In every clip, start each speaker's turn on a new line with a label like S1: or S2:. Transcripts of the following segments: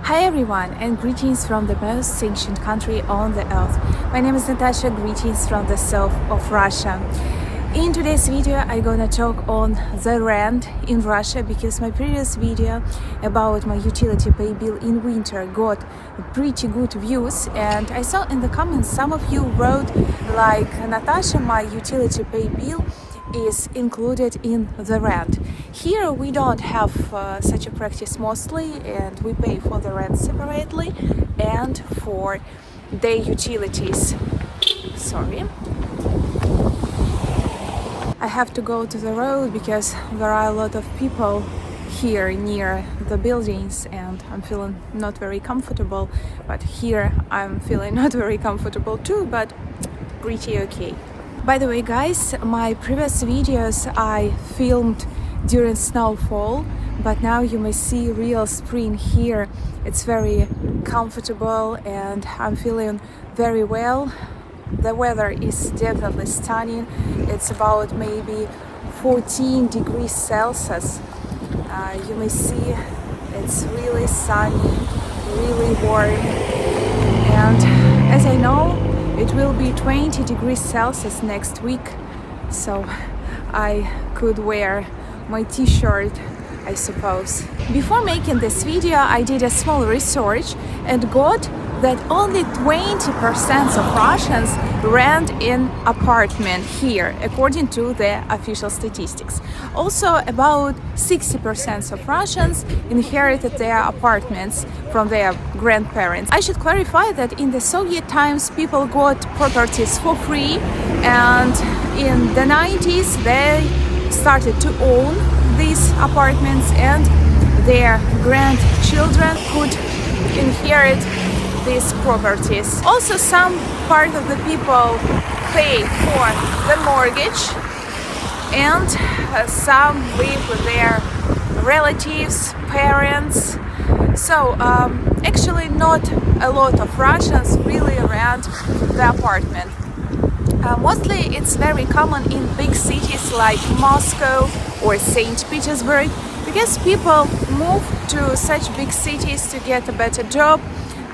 S1: Hi everyone, and greetings from the most sanctioned country on the earth. My name is Natasha, greetings from the south of Russia. In today's video, I'm gonna talk on the rent in Russia because my previous video about my utility pay bill in winter got pretty good views, and I saw in the comments some of you wrote like, Natasha, my utility pay bill is included in the rent. Here we don't have such a practice mostly, and we pay for the rent separately and for the utilities. Sorry. I have to go to the road because there are a lot of people here near the buildings and I'm feeling not very comfortable, but here I'm feeling not very comfortable too, but pretty okay. By the way, guys, my previous videos I filmed during snowfall, but now you may see real spring here. It's very comfortable and I'm feeling very well. The weather is definitely stunning. It's about maybe 14 degrees Celsius. You may see it's really sunny, really warm, and as I know, it will be 20 degrees Celsius next week, so I could wear my t-shirt, I suppose. Before making this video, I did a small research and got that only 20% of Russians rent an apartment here, according to the official statistics. Also, about 60% of Russians inherited their apartments from their grandparents. I should clarify that in the Soviet times, people got properties for free, and in the 90s, they started to own these apartments, and their grandchildren could inherit these properties. Also, some part of the people pay for the mortgage, and some live with their relatives, parents. So actually not a lot of Russians really rent the apartment. Mostly it's very common in big cities like Moscow or St. Petersburg, because people move to such big cities to get a better job,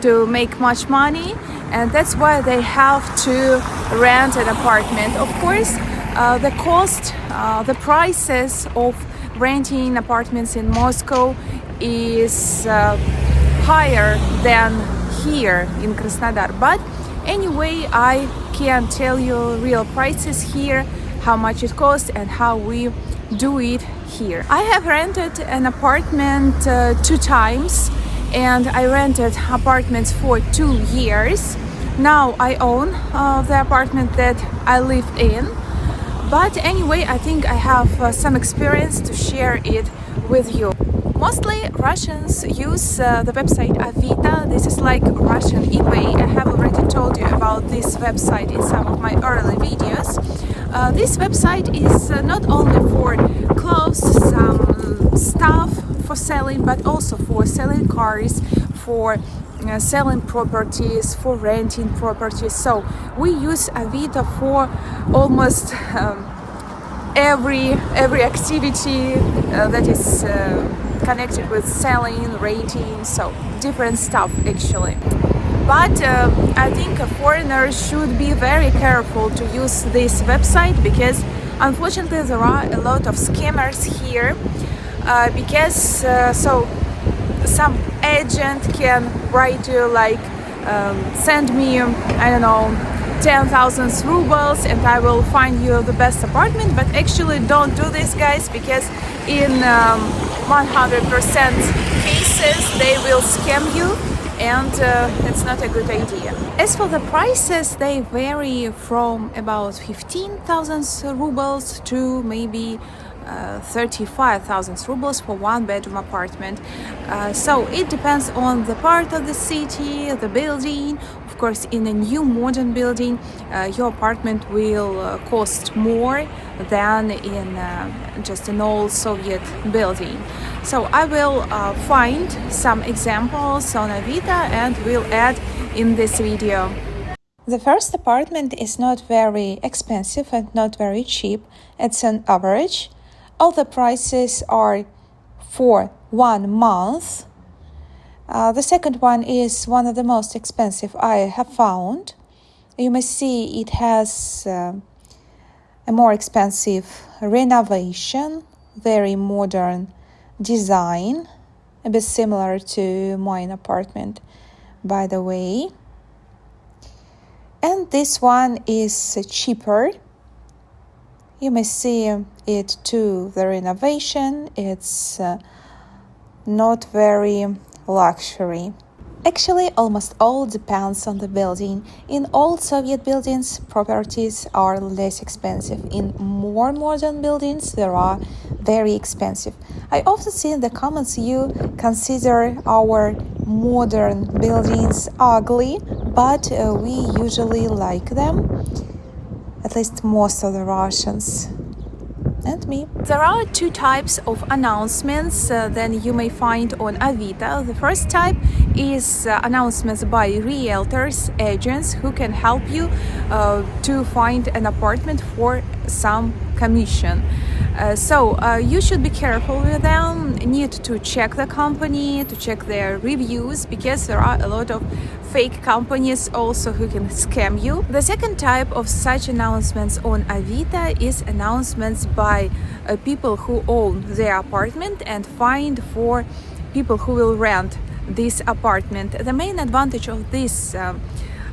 S1: to make much money, and that's why they have to rent an apartment. Of course, the cost, the prices of renting apartments in Moscow is higher than here in Krasnodar, but anyway, I can tell you real prices here, how much it costs and how we do it here. I have rented an apartment 2 times, and I rented apartments for 2 years. Now I own the apartment that I live in. But anyway, I think I have some experience to share it with you. Mostly Russians use the website Avito. This is like Russian eBay. I have already told you about this website in some of my early videos. This website is not only for clothes, some stuff for selling, but also for selling cars, for selling properties, for renting properties. So we use Avito for almost every activity that is connected with selling, renting, so different stuff actually. But I think foreigners should be very careful to use this website, because unfortunately there are a lot of scammers here, because so some agent can write you like send me, I don't know, 10,000 rubles and I will find you the best apartment. But actually don't do this, guys, because in 100% cases they will scam you, and it's not a good idea. As for the prices, they vary from about 15,000 rubles to maybe 35,000 rubles for 1-bedroom apartment. So it depends on the part of the city, the building. Of course, in a new modern building, your apartment will cost more than in just an old Soviet building. So I will find some examples on Avito and will add in this video. The first apartment is not very expensive and not very cheap. It's an average. All the prices are for 1 month. The second one is one of the most expensive I have found. You may see it has a more expensive renovation, very modern design, a bit similar to mine apartment, by the way. And this one is cheaper. You may see it to the renovation. It's not very luxury. Actually, almost all depends on the building. In old Soviet buildings, properties are less expensive. In more modern buildings, they are very expensive. I often see in the comments you consider our modern buildings ugly, but we usually like them, at least most of the Russians. And me. There are two types of announcements then you may find on Avito. The first type is announcements by realtors, agents who can help you to find an apartment for some commission. So you should be careful with them, need to check the company, to check their reviews, because there are a lot of fake companies also who can scam you. The second type of such announcements on Avito is announcements by people who own their apartment and find for people who will rent this apartment. The main advantage of these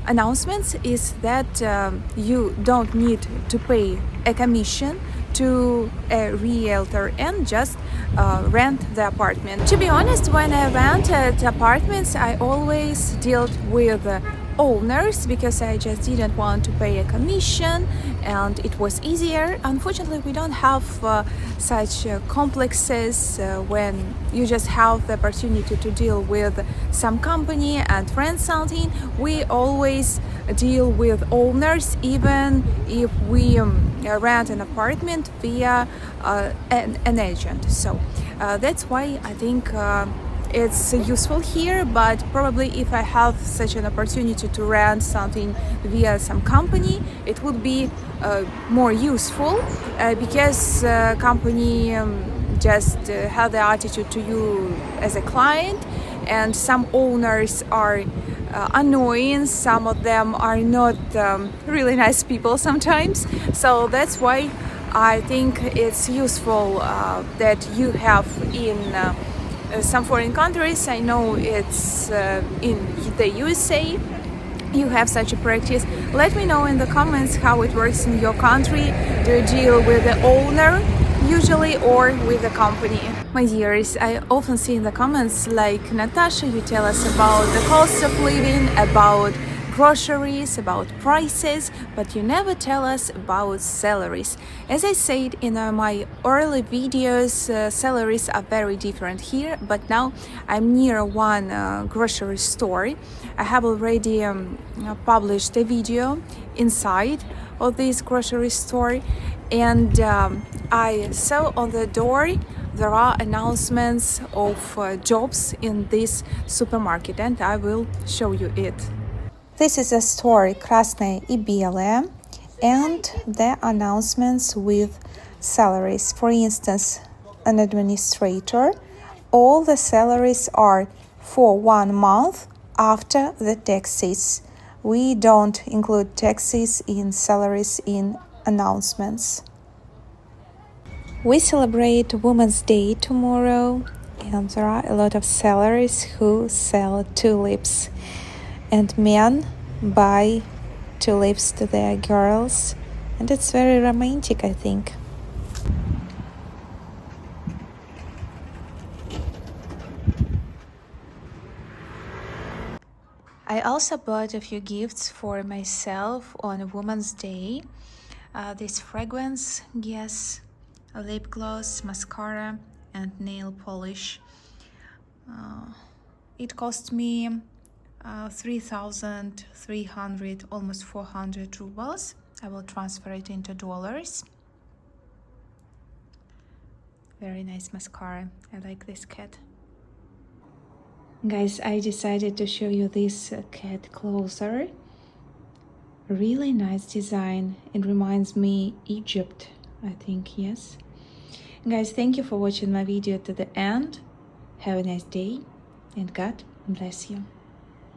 S1: announcements is that you don't need to pay a commission to a realtor and just rent the apartment. To be honest, when I rented apartments, I always dealt with owners because I just didn't want to pay a commission and it was easier. Unfortunately, we don't have such complexes when you just have the opportunity to deal with some company and rent something. We always deal with owners, even if we rent an apartment via an agent. So that's why I think it's useful here, but probably if I have such an opportunity to rent something via some company, it would be more useful because company just have the attitude to you as a client, and some owners are annoying, some of them are not really nice people sometimes. So that's why I think it's useful that you have in some foreign countries. I know it's in the USA you have such a practice. Let me know in the comments how it works in your country. Do you deal with the owner usually or with the company? My dears, I often see in the comments like, Natasha, you tell us about the cost of living, about groceries, about prices, but you never tell us about salaries. As I said in my early videos, salaries are very different here, but now I'm near one grocery store. I have already published a video inside of this grocery store, and I saw on the door there are announcements of jobs in this supermarket, and I will show you it. This is a store Krasnaya и Белая, and the announcements with salaries. For instance, an administrator, all the salaries are for 1 month after the taxes. We don't include taxes in salaries in announcements. We celebrate Women's Day tomorrow, and there are a lot of sellers who sell tulips. And men buy tulips to their girls, and it's very romantic, I think. I also bought a few gifts for myself on Women's Day. This fragrance, yes, lip gloss, mascara, and nail polish. It cost me 3,300, almost 400 rubles. I will transfer it into dollars. Very nice mascara. I like this cat. Guys, I decided to show you this cat closer. Really nice design. It reminds me Egypt, I think, yes. Guys, thank you for watching my video to the end. Have a nice day, and God
S2: Bless you.